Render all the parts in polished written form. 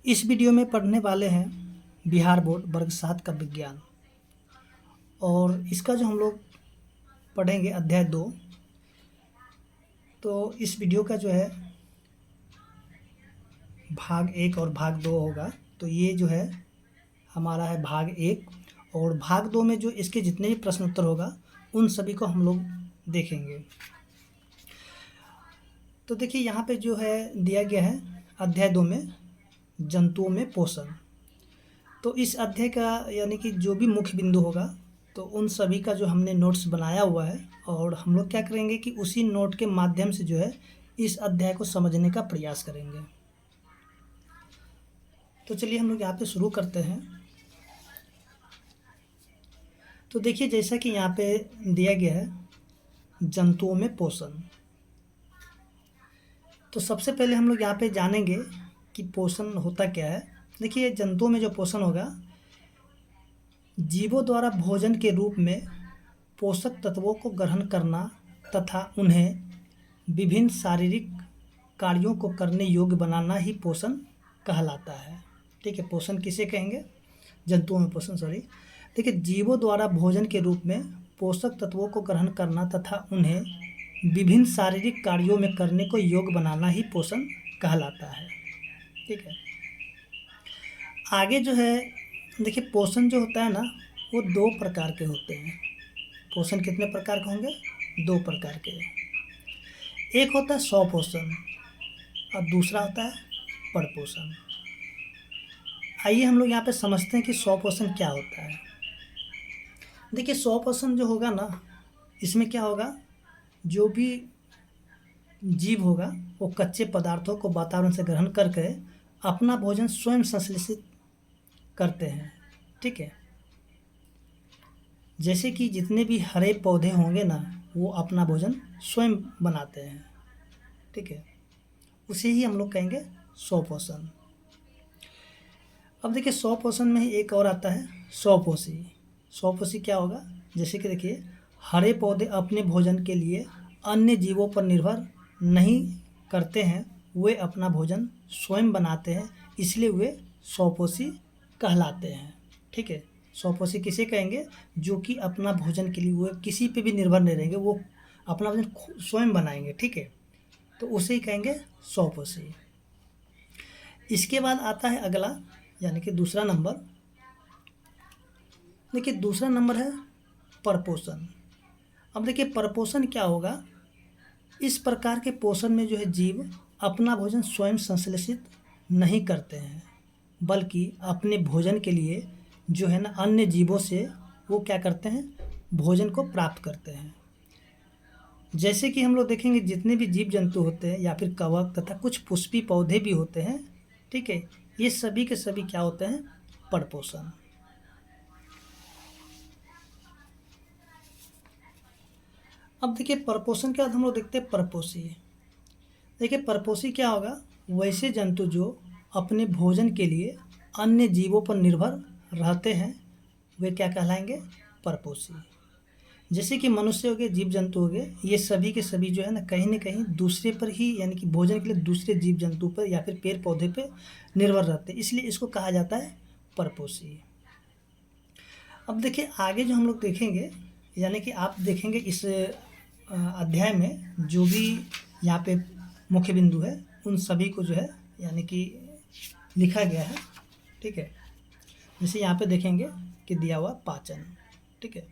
इस वीडियो में पढ़ने वाले हैं बिहार बोर्ड वर्ग 7 का विज्ञान। और इसका जो हम लोग पढ़ेंगे अध्याय 2। तो इस वीडियो का जो है भाग 1 और भाग 2 होगा। तो ये जो है हमारा है भाग 1, और भाग 2 में जो इसके जितने भी प्रश्न उत्तर होगा उन सभी को हम लोग देखेंगे। तो देखिए यहाँ पे जो है दिया गया है अध्याय 2 में जंतुओं में पोषण। तो इस अध्याय का यानी कि जो भी मुख्य बिंदु होगा तो उन सभी का जो हमने नोट्स बनाया हुआ है, और हम लोग क्या करेंगे कि उसी नोट के माध्यम से जो है इस अध्याय को समझने का प्रयास करेंगे। तो चलिए हम लोग यहाँ पे शुरू करते हैं। तो देखिए जैसा कि यहाँ पे दिया गया है जंतुओं में पोषण। तो सबसे पहले हम लोग यहाँ पे जानेंगे कि पोषण होता क्या है। देखिए जंतुओं में जो पोषण होगा, जीवों द्वारा भोजन के रूप में पोषक तत्वों को ग्रहण करना तथा उन्हें विभिन्न शारीरिक कार्यों को करने योग्य बनाना ही पोषण कहलाता है। ठीक है, पोषण किसे कहेंगे? जंतुओं में पोषण, देखिए जीवों द्वारा भोजन के रूप में पोषक तत्वों को ग्रहण करना तथा उन्हें विभिन्न शारीरिक कार्यों में करने को योग्य बनाना ही पोषण कहलाता है। ठीक है, आगे जो है देखिए पोषण जो होता है ना वो 2 प्रकार के होते हैं। पोषण कितने प्रकार के होंगे? 2 प्रकार के। एक होता है स्वपोषण और दूसरा होता है परपोषण। आइए हम लोग यहाँ पे समझते हैं कि स्वपोषण क्या होता है। देखिए स्वपोषण जो होगा ना, इसमें क्या होगा, जो भी जीव होगा वो कच्चे पदार्थों को वातावरण से ग्रहण करके अपना भोजन स्वयं संश्लेषित करते हैं। ठीक है, जैसे कि जितने भी हरे पौधे होंगे ना वो अपना भोजन स्वयं बनाते हैं। ठीक है, उसे ही हम लोग कहेंगे स्वपोषण। अब देखिए स्वपोषण में ही एक और आता है स्वपोषी। स्वपोषी क्या होगा? जैसे कि देखिए हरे पौधे अपने भोजन के लिए अन्य जीवों पर निर्भर नहीं करते हैं, वे अपना भोजन स्वयं बनाते हैं, इसलिए वे स्वपोषी कहलाते हैं। ठीक है, स्वपोषी किसे कहेंगे? जो कि अपना भोजन के लिए वो किसी पे भी निर्भर नहीं रहेंगे, वो अपना भोजन स्वयं बनाएंगे। ठीक है, तो उसे ही कहेंगे स्वपोषी। इसके बाद आता है अगला यानी कि दूसरा नंबर। देखिए दूसरा नंबर है परपोषण। अब देखिए परपोषण क्या होगा, इस प्रकार के पोषण में जो है जीव अपना भोजन स्वयं संश्लेषित नहीं करते हैं, बल्कि अपने भोजन के लिए जो है ना अन्य जीवों से वो क्या करते हैं, भोजन को प्राप्त करते हैं। जैसे कि हम लोग देखेंगे जितने भी जीव जंतु होते हैं या फिर कवक तथा कुछ पुष्पी पौधे भी होते हैं। ठीक है, ये सभी के सभी क्या होते हैं? परपोषण। अब देखिए परपोषण के बाद हम लोग देखते हैं परपोषी। देखिए परपोषी क्या होगा, वैसे जंतु जो अपने भोजन के लिए अन्य जीवों पर निर्भर रहते हैं वे क्या कहलाएंगे? परपोषी। जैसे कि मनुष्य हो गए, जीव जंतु हो गए, ये सभी के सभी जो है ना कहीं दूसरे पर ही यानी कि भोजन के लिए दूसरे जीव जंतु पर या फिर पेड़ पौधे पर निर्भर रहते हैं, इसलिए इसको कहा जाता है परपोषी। अब देखिए आगे जो हम लोग देखेंगे यानी कि आप देखेंगे इस अध्याय में जो भी यहाँ पे मुख्य बिंदु है उन सभी को जो है यानी कि लिखा गया है। ठीक है, जैसे यहाँ पे देखेंगे कि दिया हुआ पाचन। ठीक है,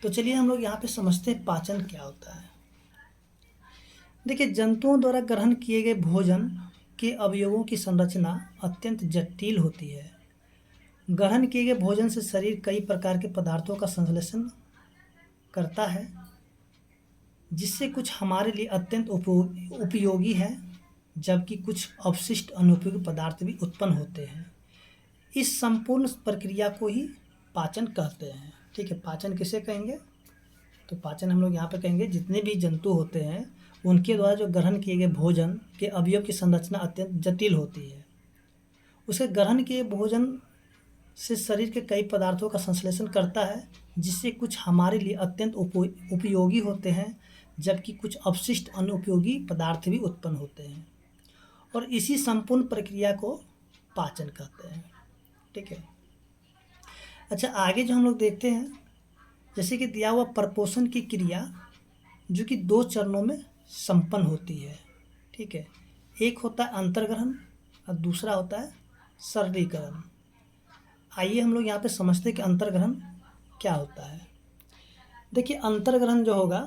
तो चलिए हम लोग यहाँ पे समझते हैं पाचन क्या होता है। देखिए जंतुओं द्वारा ग्रहण किए गए भोजन के अवयवों की संरचना अत्यंत जटिल होती है। ग्रहण किए गए भोजन से शरीर कई प्रकार के पदार्थों का संश्लेषण करता है, जिससे कुछ हमारे लिए अत्यंत उपयोगी है, जबकि कुछ अवशिष्ट अनुपयोगी पदार्थ भी उत्पन्न होते हैं। इस संपूर्ण प्रक्रिया को ही पाचन कहते हैं। ठीक है, पाचन किसे कहेंगे? तो पाचन हम लोग यहाँ पे कहेंगे जितने भी जंतु होते हैं उनके द्वारा जो ग्रहण किए गए भोजन के अवयव की संरचना अत्यंत जटिल होती है। उसके ग्रहण किए भोजन से शरीर के कई पदार्थों का संश्लेषण करता है, जिससे कुछ हमारे लिए अत्यंत उपयोगी होते हैं, जबकि कुछ अवशिष्ट अनुपयोगी पदार्थ भी उत्पन्न होते हैं। और इसी संपूर्ण प्रक्रिया को पाचन कहते हैं। ठीक है। अच्छा, आगे जो हम लोग देखते हैं, जैसे कि दिया हुआ प्रपोषण की क्रिया जो कि 2 चरणों में संपन्न होती है। ठीक है। एक होता है अंतर्ग्रहण और दूसरा होता है सरलीकरण। आइए हम लोग यहाँ पे समझते हैं कि अंतर्ग्रहण क्या होता है। देखिए, अंतर्ग्रहण जो होगा,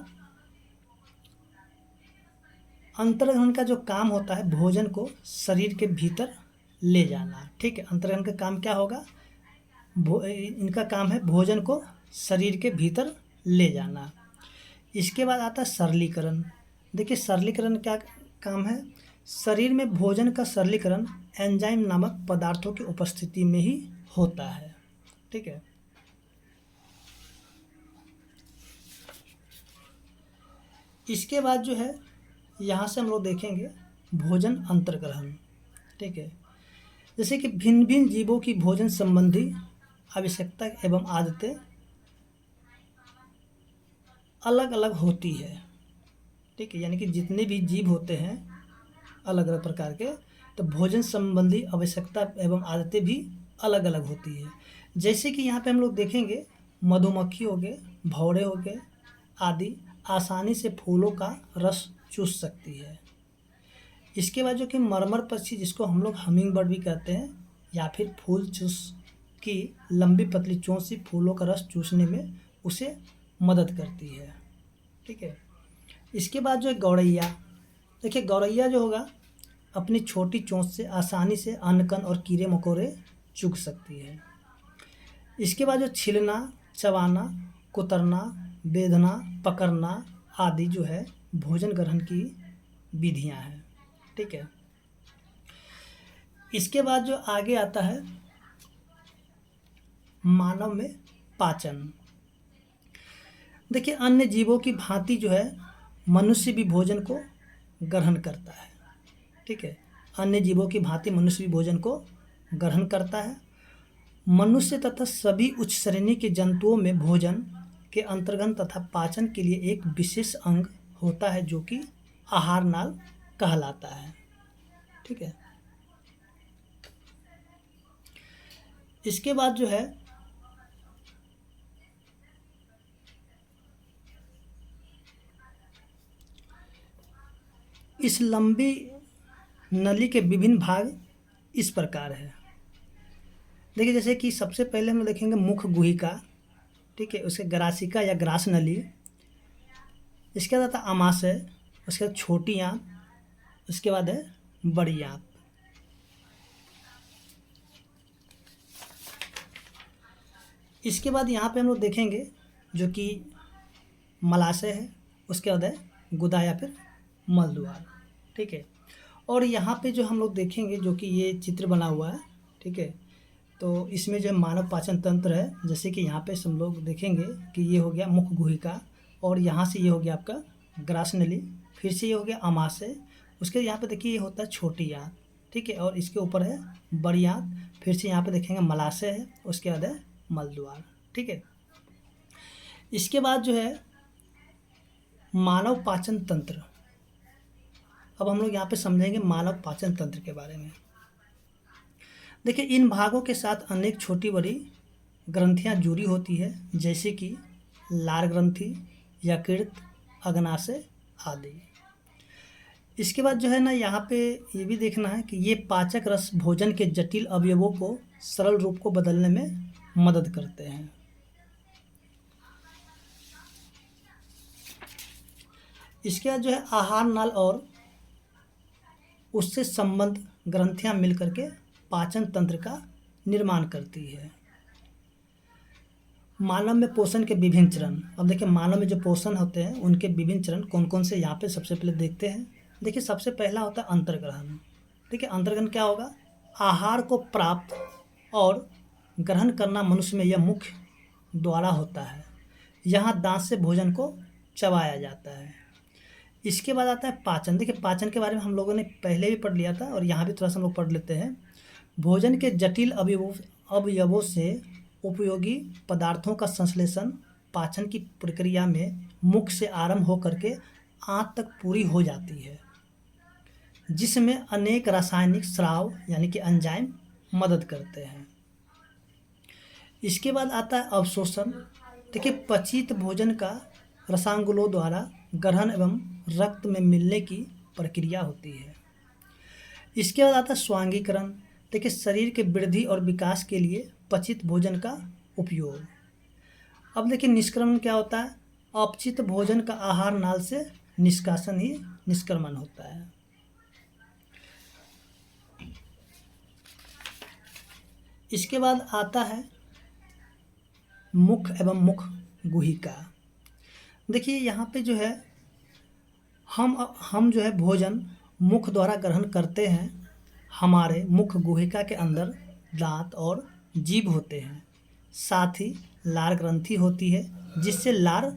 अंतर्ग्रहण का जो काम होता है भोजन को शरीर के भीतर ले जाना। ठीक है। अंतर्ग्रहण का काम क्या होगा? इनका काम है भोजन को शरीर के भीतर ले जाना। इसके बाद आता है सरलीकरण। देखिए, सरलीकरण क्या काम है? शरीर में भोजन का सरलीकरण एंजाइम नामक पदार्थों की उपस्थिति में ही होता है। ठीक है। इसके बाद जो है, यहाँ से हम लोग देखेंगे भोजन अंतर्ग्रहण। ठीक है। जैसे कि भिन्न भिन्न जीवों की भोजन संबंधी आवश्यकता एवं आदतें अलग अलग होती है। ठीक है। यानी कि जितने भी जीव होते हैं अलग अलग प्रकार के, तो भोजन संबंधी आवश्यकता एवं आदतें भी अलग अलग होती है। जैसे कि यहाँ पे हम लोग देखेंगे मधुमक्खी हो गए, भौरे हो गए आदि आसानी से फूलों का रस चूस सकती है। इसके बाद जो कि मरमर पक्षी, जिसको हम लोग हमिंग बर्ड भी कहते हैं, या फिर फूल चूस की लंबी पतली चोंच से फूलों का रस चूसने में उसे मदद करती है। ठीक है। इसके बाद जो है गौरैया। देखिए, गौरैया जो होगा अपनी छोटी चोंच से आसानी से अन्न कण और कीड़े मकोड़े चुग सकती है। इसके बाद जो छीलना, चबाना, कुतरना, बेधना, पकड़ना आदि जो है भोजन ग्रहण की विधियां हैं। ठीक है। इसके बाद जो आगे आता है मानव में पाचन। देखिए, अन्य जीवों की भांति जो है मनुष्य भी भोजन को ग्रहण करता है। ठीक है। अन्य जीवों की भांति मनुष्य भी भोजन को ग्रहण करता है। मनुष्य तथा सभी उच्च श्रेणी के जंतुओं में भोजन के अंतर्ग्रहण तथा पाचन के लिए एक विशेष अंग होता है जो कि आहार नाल कहलाता है। ठीक है। इसके बाद जो है इस लंबी नली के विभिन्न भाग इस प्रकार है। देखिए, जैसे कि सबसे पहले हम देखेंगे मुख गुहिका। ठीक है। उसके ग्रासिका या ग्रास नली। इसके बाद आता आमाशय, उसके बाद छोटी आंत, उसके बाद है बड़ी आंत। इसके बाद यहाँ पे हम लोग देखेंगे जो कि मलाशय है, उसके बाद है गुदा या फिर मलद्वार। ठीक है। और यहाँ पे जो हम लोग देखेंगे जो कि ये चित्र बना हुआ है। ठीक है। तो इसमें जो है मानव पाचन तंत्र है। जैसे कि यहाँ पे हम लोग देखेंगे कि ये हो गया मुख गुहिका, और यहाँ से ये हो गया आपका ग्रास नली, फिर से ये हो गया आमाशय, उसके यहाँ पे देखिए ये होता है छोटी आंत। ठीक है। और इसके ऊपर है बड़ी आंत, फिर से यहाँ पे देखेंगे मलाशय है, उसके बाद है मलद्वार। ठीक है। इसके बाद जो है मानव पाचन तंत्र। अब हम लोग यहाँ पे समझेंगे मानव पाचन तंत्र के बारे में। देखिए, इन भागों के साथ अनेक छोटी बड़ी ग्रंथियाँ जुड़ी होती है, जैसे कि लार ग्रंथि, यकृत, अग्नाशय आदि। इसके बाद जो है ना, यहाँ पे ये भी देखना है कि ये पाचक रस भोजन के जटिल अवयवों को सरल रूप को बदलने में मदद करते हैं। इसके बाद जो है आहार नाल और उससे संबद्ध ग्रंथियां मिलकर के पाचन तंत्र का निर्माण करती है। मानव में पोषण के विभिन्न चरण। अब देखिए, मानव में जो पोषण होते हैं उनके विभिन्न चरण कौन कौन से यहाँ पे सबसे पहले देखते हैं। देखिए, सबसे पहला होता है अंतर्ग्रहण। ठीक है। अंतर्ग्रहण क्या होगा? आहार को प्राप्त और ग्रहण करना मनुष्य में यह मुख्य द्वारा होता है। यहाँ दांत से भोजन को चबाया जाता है। इसके बाद आता है पाचन। देखिए, पाचन के बारे में हम लोगों ने पहले भी पढ़ लिया था और यहाँ भी थोड़ा सा हम लोग पढ़ लेते हैं। भोजन के जटिल अवयवों से उपयोगी पदार्थों का संश्लेषण पाचन की प्रक्रिया में मुख से आरंभ होकर के आंत तक पूरी हो जाती है। जिसमें अनेक रासायनिक स्राव यानी कि एंजाइम मदद करते हैं। इसके बाद आता है अवशोषण। देखिए पचित भोजन का रसांगुलों द्वारा ग्रहण एवं रक्त में मिलने की प्रक्रिया होती है। इसके बाद आता है स्वांगीकरण। देखिए शरीर के वृद्धि और विकास के लिए पचित भोजन का उपयोग। अब देखिए निष्क्रमण क्या होता है, अपचित भोजन का आहार नाल से निष्कासन ही निष्क्रमण होता है। इसके बाद आता है मुख एवं मुख गुहिका। देखिए यहाँ पे जो है हम जो है भोजन मुख द्वारा ग्रहण करते हैं। हमारे मुख गुहिका के अंदर दांत और जीभ होते हैं, साथ ही लार ग्रंथि होती है जिससे लार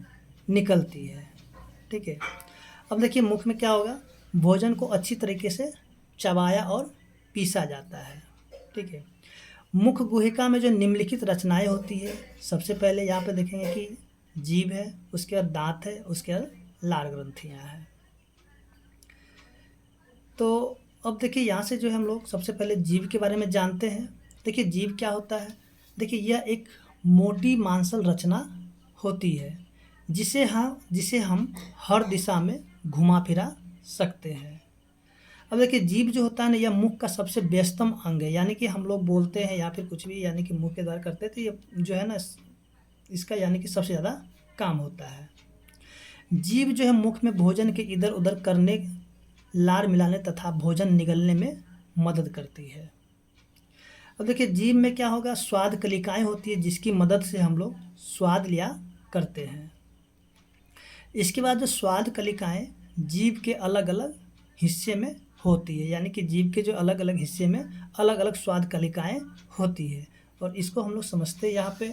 निकलती है। ठीक है। अब देखिए मुख में क्या होगा, भोजन को अच्छी तरीके से चबाया और पीसा जाता है। ठीक है। मुख गुहिका में जो निम्नलिखित रचनाएं होती है, सबसे पहले यहाँ पे देखेंगे कि जीभ है, उसके बाद दांत है, उसके बाद लार ग्रंथियाँ हैं। तो अब देखिए यहाँ से जो है हम लोग सबसे पहले जीभ के बारे में जानते हैं। देखिए जीभ क्या होता है, देखिए यह एक मोटी मांसल रचना होती है जिसे हम हर दिशा में घुमा फिरा सकते हैं। अब देखिए जीभ जो होता है ना, यह मुख का सबसे व्यस्तम अंग है, यानी कि हम लोग बोलते हैं या फिर कुछ भी यानी कि मुंह के द्वारा करते हैं, तो ये जो है ना इसका यानी कि सबसे ज़्यादा काम होता है। जीभ जो है मुख में भोजन के इधर उधर करने, लार मिलाने तथा भोजन निगलने में मदद करती है। अब देखिए जीभ में क्या होगा, स्वाद कलिकाएं होती है जिसकी मदद से हम लोग स्वाद लिया करते हैं। इसके बाद जो स्वाद कलिकाएं जीभ के अलग अलग हिस्से में होती है, यानी कि जीभ के जो अलग अलग हिस्से में अलग अलग स्वाद कलिकाएं होती है, और इसको हम लोग समझते हैं यहाँ पे।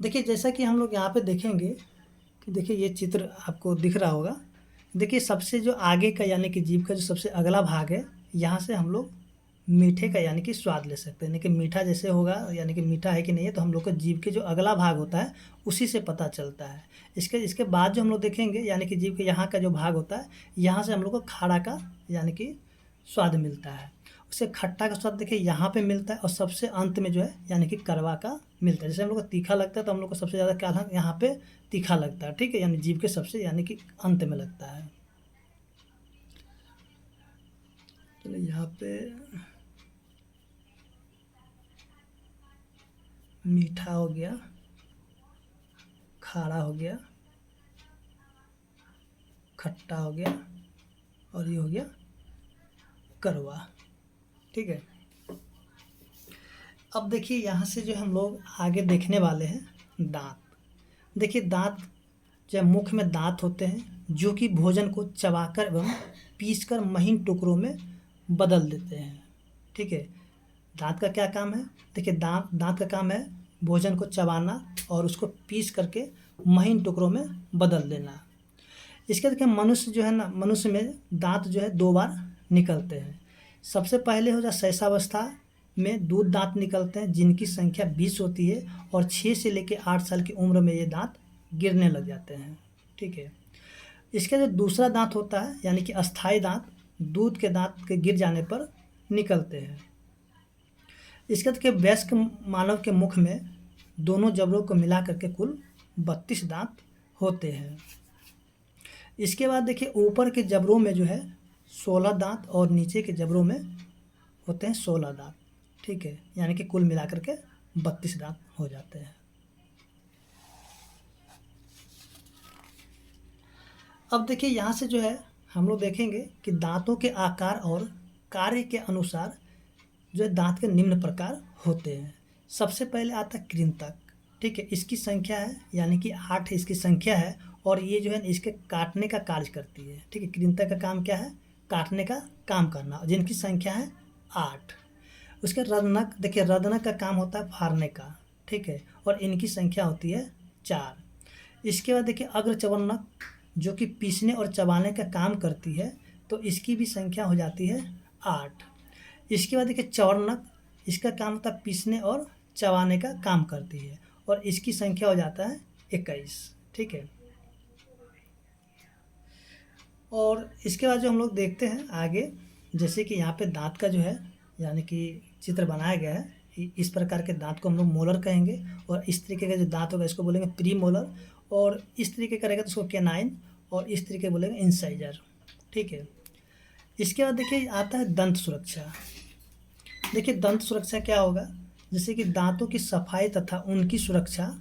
देखिए जैसा कि हम लोग यहाँ पे देखेंगे कि देखिए ये चित्र आपको दिख रहा होगा। देखिए सबसे जो आगे का यानी कि जीभ का जो सबसे अगला भाग है, यहाँ से हम लोग मीठे का यानी कि स्वाद ले सकते हैं। यानी कि मीठा जैसे होगा यानी कि मीठा है कि नहीं है, तो हम लोग का जीभ के जो अगला भाग होता है उसी से पता चलता है। इसके बाद जो हम लोग देखेंगे यानी कि जीभ के यहाँ का जो भाग होता है, यहाँ से हम लोग को खाड़ा का यानी कि स्वाद मिलता है। उससे खट्टा का स्वाद देखिए यहाँ पे मिलता है, और सबसे अंत में जो है यानी कि कड़वा का मिलता है। जैसे हम लोग को तीखा लगता है तो हम लोग को सबसे ज़्यादा क्या यहाँ पे तीखा लगता है। ठीक है, यानी जीभ के सबसे यानी कि अंत में लगता है। चलिए यहाँ पे मीठा हो गया, खारा हो गया, खट्टा हो गया, और ये हो गया कड़वा। ठीक है। अब देखिए यहाँ से जो हम लोग आगे देखने वाले हैं दांत। देखिए दांत जब मुख में दांत होते हैं जो कि भोजन को चबाकर एवं पीसकर महीन टुकड़ों में बदल देते हैं। ठीक है। दांत का क्या काम है, देखिए दांत का काम है भोजन को चबाना और उसको पीस करके महीन टुकड़ों में बदल देना। इसके देखिए मनुष्य जो है ना, मनुष्य में दांत जो है 2 बार निकलते हैं। सबसे पहले हो जाए शैशवावस्था में दूध दांत निकलते हैं जिनकी संख्या 20 होती है, और 6 से लेकर 8 साल की उम्र में ये दांत गिरने लग जाते हैं। ठीक है। इसका जो दूसरा दांत होता है यानी कि अस्थायी दांत, दूध के दांत के गिर जाने पर निकलते हैं। इसके बाद वयस्क मानव के मुख में दोनों जबड़ों को मिला करके कुल 32 दांत होते हैं। इसके बाद देखिए ऊपर के जबड़ों में जो है 16 दांत और नीचे के जबड़ों में होते हैं 16 दांत। ठीक है, यानी कि कुल मिलाकर के 32 दांत हो जाते हैं। अब देखिए यहाँ से जो है हम लोग देखेंगे कि दांतों के आकार और कार्य के अनुसार जो है दांत के निम्न प्रकार होते हैं। सबसे पहले आता है कृंतक। ठीक है, इसकी संख्या है यानी कि 8 इसकी संख्या है, और ये जो है इसके काटने का कार्य करती है। ठीक है, कृंतक का काम क्या है, काटने का काम करना, जिनकी संख्या है 8। उसके रदनक, देखिए रदनक का काम होता है फाड़ने का। ठीक है, और इनकी संख्या होती है 4। इसके बाद देखिए अग्रचवर्णक जो कि पीसने और चबाने का काम करती है, तो इसकी भी संख्या हो जाती है 8। इसके बाद देखिए चवर्णक, इसका काम होता है पीसने और चबाने का काम करती है, और इसकी संख्या हो जाता है 21। ठीक है। और इसके बाद जो हम लोग देखते हैं आगे, जैसे कि यहाँ पे दांत का जो है यानी कि चित्र बनाया गया है, इस प्रकार के दांत को हम लोग मोलर कहेंगे, और इस तरीके का जो दांत होगा इसको बोलेंगे प्री मोलर, और इस तरीके का रहेगा तो उसको कैनाइन, और इस तरीके बोलेंगे इंसाइजर। ठीक है। इसके बाद देखिए आता है दंत सुरक्षा। देखिए दंत सुरक्षा क्या होगा, जैसे कि दांतों की सफाई तथा उनकी सुरक्षा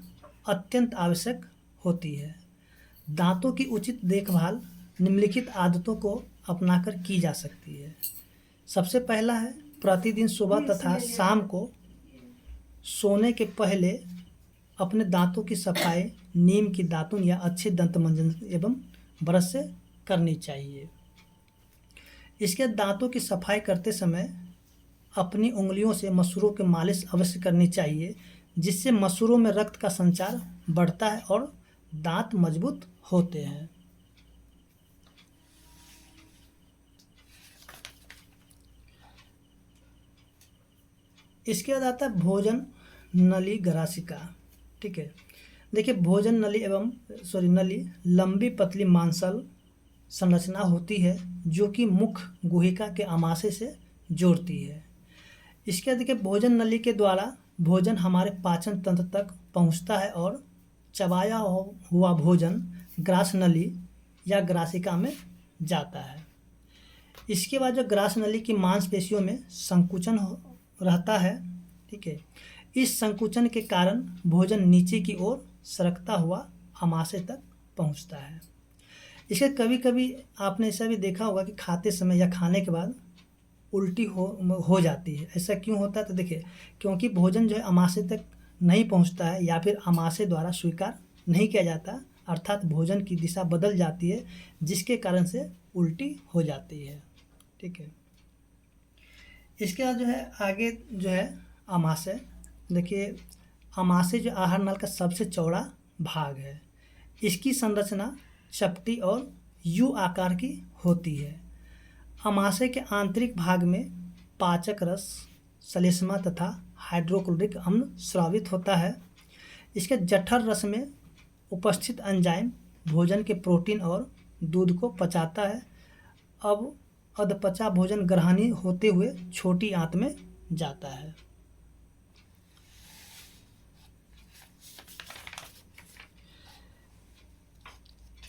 अत्यंत आवश्यक होती है। दांतों की उचित देखभाल निम्नलिखित आदतों को अपनाकर की जा सकती है। सबसे पहला है प्रतिदिन सुबह तथा शाम को सोने के पहले अपने दांतों की सफाई नीम की दातुन या अच्छे दंत मंजन एवं ब्रश से करनी चाहिए। इसके दांतों की सफाई करते समय अपनी उंगलियों से मसूड़ों की मालिश अवश्य करनी चाहिए, जिससे मसूड़ों में रक्त का संचार बढ़ता है और दांत मजबूत होते हैं। इसके बाद आता है भोजन नली ग्रासिका। ठीक है। देखिए भोजन नली नली लंबी पतली मांसल संरचना होती है जो कि मुख्य गुहिका के आमाशय से जोड़ती है। इसके बाद देखिए भोजन नली के द्वारा भोजन हमारे पाचन तंत्र तक पहुंचता है और चबाया हुआ भोजन ग्रास नली या ग्रासिका में जाता है। इसके बाद जो ग्रास नली की मांसपेशियों में संकुचन रहता है। ठीक है। इस संकुचन के कारण भोजन नीचे की ओर सरकता हुआ आमाशय तक पहुंचता है। इसके कभी कभी आपने ऐसा भी देखा होगा कि खाते समय या खाने के बाद उल्टी हो जाती है। ऐसा क्यों होता है, तो देखिए क्योंकि भोजन जो है आमाशय तक नहीं पहुंचता है या फिर आमाशय द्वारा स्वीकार नहीं किया जाता, अर्थात भोजन की दिशा बदल जाती है, जिसके कारण से उल्टी हो जाती है। ठीक है। इसके बाद जो है आगे जो है आमाशय। देखिए आमाशय जो आहार नल का सबसे चौड़ा भाग है। इसकी संरचना चपटी और यू आकार की होती है। आमाशय के आंतरिक भाग में पाचक रस, श्लेष्मा तथा हाइड्रोक्लोरिक अम्ल स्रावित होता है। इसके जठर रस में उपस्थित एंजाइम भोजन के प्रोटीन और दूध को पचाता है। अब अधपचा भोजन ग्रहणीय होते हुए छोटी आंत में जाता है।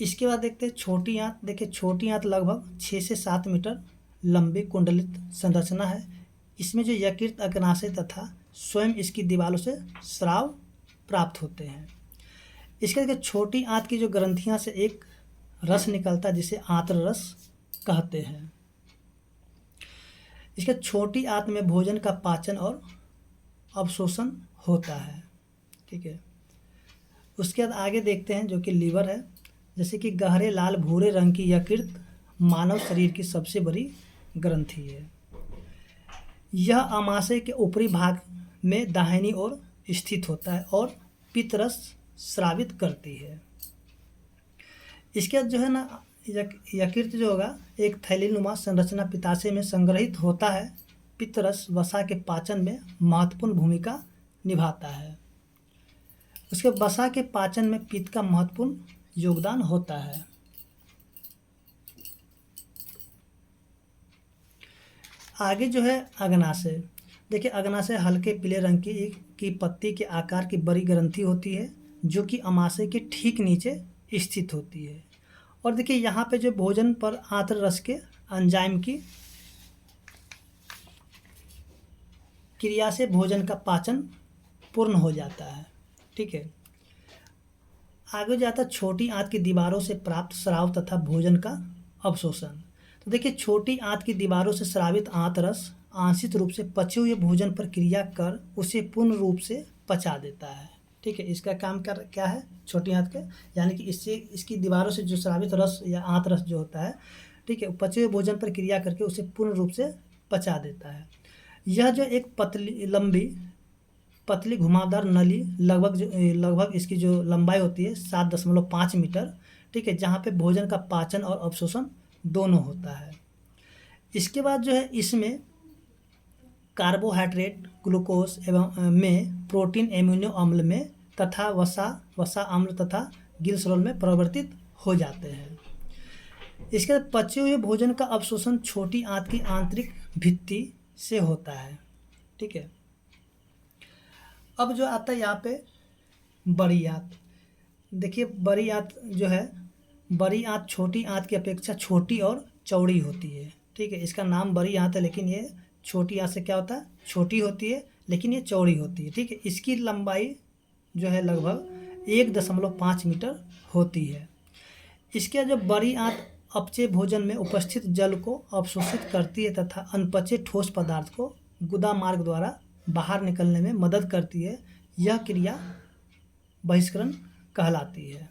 इसके बाद देखते हैं छोटी आंत। देखिए छोटी आंत लगभग 6 से 7 मीटर लंबी कुंडलित संरचना है। इसमें जो यकृत, अग्नाशय तथा स्वयं इसकी दीवारों से स्राव प्राप्त होते हैं। इसके बाद छोटी आंत की जो ग्रंथियां से एक रस निकलता है जिसे आंत्र रस कहते हैं। इसके छोटी आंत में भोजन का पाचन और अवशोषण होता है। ठीक है। उसके बाद आगे देखते हैं जो कि लीवर है। जैसे कि गहरे लाल भूरे रंग की यकृत मानव शरीर की सबसे बड़ी ग्रंथि है। यह आमाशय के ऊपरी भाग में दाहिनी ओर स्थित होता है और पित्तरस स्रावित करती है। इसके बाद जो है ना यकृत जो होगा एक थैलीनुमा संरचना पित्ताशय में संग्रहित होता है। पित्तरस वसा के पाचन में महत्वपूर्ण भूमिका निभाता है। उसके वसा के पाचन में पित्त का महत्वपूर्ण योगदान होता है। आगे जो है अग्नाशय। देखिए अग्नाशय हल्के पीले रंग की पत्ती के आकार की बड़ी ग्रंथि होती है जो कि आमाशय के ठीक नीचे स्थित होती है। और देखिए यहाँ पे जो भोजन पर आंत्र रस के एंजाइम की क्रिया से भोजन का पाचन पूर्ण हो जाता है। ठीक है। आगे जाता छोटी आंत की दीवारों से प्राप्त स्राव तथा भोजन का अवशोषण। तो देखिए छोटी आंत की दीवारों से स्रावित आंत रस आंशिक रूप से पचे हुए भोजन पर क्रिया कर उसे पूर्ण रूप से पचा देता है। ठीक है। इसका काम क्या है छोटी आंत का, यानी कि इससे इसकी दीवारों से जो स्रावित रस या आंत रस जो होता है, ठीक है, पचे हुए भोजन पर क्रिया करके उसे पूर्ण रूप से पचा देता है। यह जो एक पतली घुमावदार नली लगभग इसकी जो लंबाई होती है 7.5 मीटर। ठीक है। जहाँ पे भोजन का पाचन और अवशोषण दोनों होता है। इसके बाद जो है इसमें कार्बोहाइड्रेट ग्लूकोज एवं में प्रोटीन एमिनो अम्ल में तथा वसा अम्ल तथा गिल्सरोल में परिवर्तित हो जाते हैं। इसके बाद पचे हुए भोजन का अवशोषण छोटी आंत की आंतरिक भित्ति से होता है। ठीक है, अब जो आता है यहाँ पे बड़ी आंत। देखिए बड़ी आंत जो है, बड़ी आंत छोटी आंत की अपेक्षा छोटी और चौड़ी होती है। ठीक है, इसका नाम बड़ी आंत है, लेकिन ये छोटी आंत से क्या होता है, छोटी होती है, लेकिन ये चौड़ी होती है। ठीक है, इसकी लंबाई जो है लगभग 1.5 मीटर होती है। इसके जो बड़ी आंत अपचे भोजन में उपस्थित जल को अवशोषित करती है तथा अनपचे ठोस पदार्थ को गुदा मार्ग द्वारा बाहर निकलने में मदद करती है। यह क्रिया बहिष्करण कहलाती है।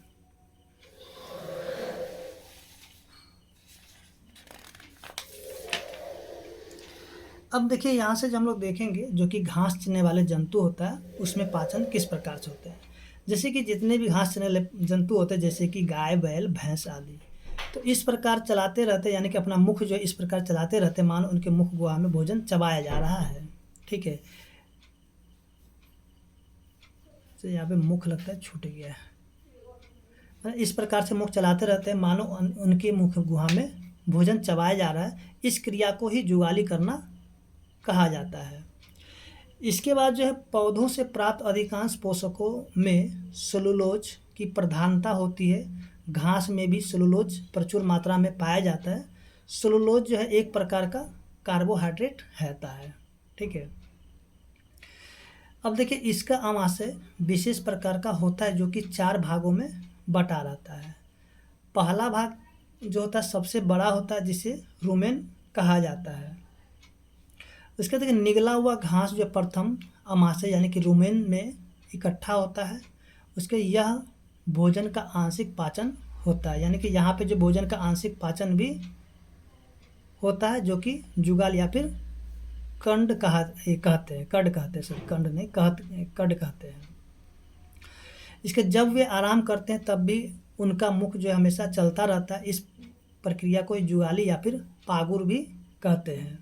अब देखिए यहाँ से जो हम लोग देखेंगे, जो कि घास चरने वाले जंतु होता है उसमें पाचन किस प्रकार से होता है। जैसे कि जितने भी घास चरने वाले जंतु होते हैं, जैसे कि गाय, बैल, भैंस आदि, तो इस प्रकार चलाते रहते, यानी कि अपना मुख जो है इस प्रकार चलाते रहते, मानो उनके मुख गुहा में भोजन चबाया जा रहा है। ठीक है, तो यहाँ पे मुख लगता है छूट गया है। इस प्रकार से मुख चलाते रहते हैं, मानो उनके मुख गुहा में भोजन चबाया जा रहा है। इस क्रिया को ही जुगाली करना कहा जाता है। इसके बाद जो है पौधों से प्राप्त अधिकांश पोषकों में सेलुलोज की प्रधानता होती है। घास में भी सेलुलोज प्रचुर मात्रा में पाया जाता है। सेलुलोज जो है एक प्रकार का कार्बोहाइड्रेट रहता है। ठीक है, अब देखिए इसका आमाशय विशेष प्रकार का होता है, जो कि 4 भागों में बटा रहता है। पहला भाग जो होता है सबसे बड़ा होता है, जिसे रुमेन कहा जाता है। उसके बाद निगला हुआ घास जो प्रथम आमाशय यानी कि रुमेन में इकट्ठा होता है। उसके यह भोजन का आंशिक पाचन होता है, यानी कि यहाँ पे जो भोजन का आंशिक पाचन भी होता है, जो कि जुगाल या फिर कंड कहते हैं, कड कहते हैं, सॉरी कंड नहीं कड कहते हैं। इसके जब वे आराम करते हैं तब भी उनका मुख जो हमेशा चलता रहता है। इस प्रक्रिया को जुगाली या फिर पागुर भी कहते हैं।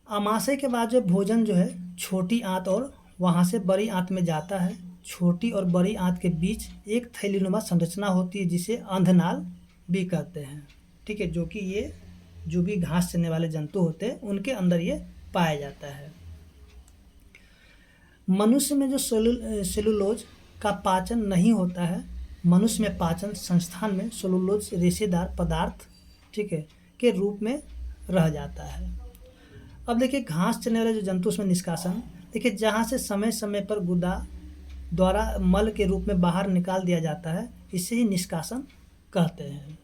आमाशय के बाद जो भोजन जो है छोटी आंत और वहाँ से बड़ी आंत में जाता है। छोटी और बड़ी आंत के बीच एक थैलीनुमा संरचना होती है, जिसे अंधनाल भी कहते हैं। ठीक है, जो कि ये जो भी घास चरने वाले जंतु होते हैं उनके अंदर ये पाया जाता है। मनुष्य में जो सेलुलोज का पाचन नहीं होता है, मनुष्य में पाचन संस्थान में सेलुलोज रेशेदार पदार्थ, ठीक है, के रूप में रह जाता है। अब देखिए घास चरने वाले जो जंतु उसमें निष्कासन, देखिए जहाँ से समय समय पर गुदा द्वारा मल के रूप में बाहर निकाल दिया जाता है, इसे ही निष्कासन कहते हैं।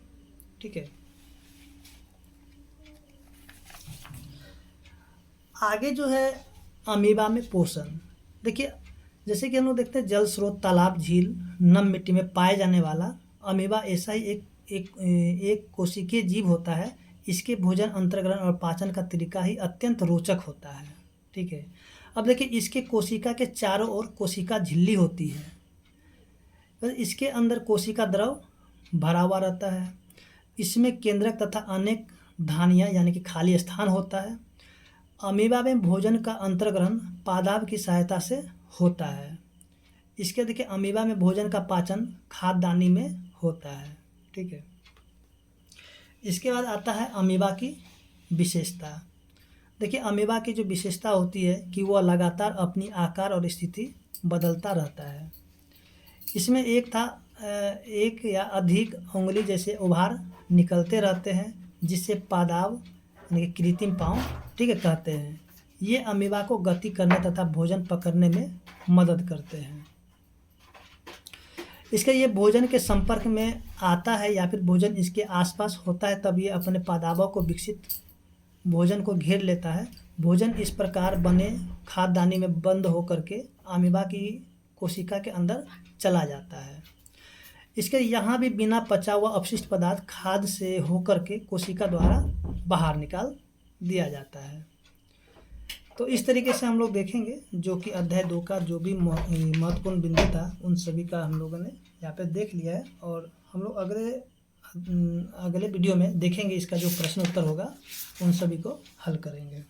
ठीक है, आगे जो है अमीबा में पोषण। देखिए जैसे कि हम लोग देखते हैं जल स्रोत, तालाब, झील, नम मिट्टी में पाए जाने वाला अमीबा ऐसा ही एक कोशिकीय जीव होता है। इसके भोजन, अंतर्ग्रहण और पाचन का तरीका ही अत्यंत रोचक होता है। ठीक है, अब देखिए इसके कोशिका के चारों ओर कोशिका झिल्ली होती है। इसके अंदर कोशिका द्रव भरा हुआ रहता है। इसमें केंद्रक तथा अनेक धानियाँ यानी कि खाली स्थान होता है। अमीबा में भोजन का अंतर्ग्रहण पादाब की सहायता से होता है। इसके देखिए अमीबा में भोजन का पाचन खाद्यदानी में होता है। ठीक है, इसके बाद आता है अमीबा की विशेषता। देखिए अमीबा की जो विशेषता होती है कि वह लगातार अपनी आकार और स्थिति बदलता रहता है। इसमें एक या अधिक उंगली जैसे उभार निकलते रहते हैं, जिससे पादाब यानी कि कृत्रिम पाँव, ठीक है, कहते हैं। ये अमीबा को गति करने तथा भोजन पकड़ने में मदद करते हैं। इसके ये भोजन के संपर्क में आता है या फिर भोजन इसके आसपास होता है, तब ये अपने पादाबों को विकसित भोजन को घेर लेता है। भोजन इस प्रकार बने खाद्यदानी में बंद होकर के अमीबा की कोशिका के अंदर चला जाता है। इसके यहाँ भी बिना पचा हुआ अपशिष्ट पदार्थ खाद्य से होकर के कोशिका द्वारा बाहर निकाल दिया जाता है। तो इस तरीके से हम लोग देखेंगे जो कि अध्याय 2 का जो भी महत्वपूर्ण बिंदु था उन सभी का हम लोगों ने यहाँ पे देख लिया है, और हम लोग अगले वीडियो में देखेंगे इसका जो प्रश्न उत्तर होगा उन सभी को हल करेंगे।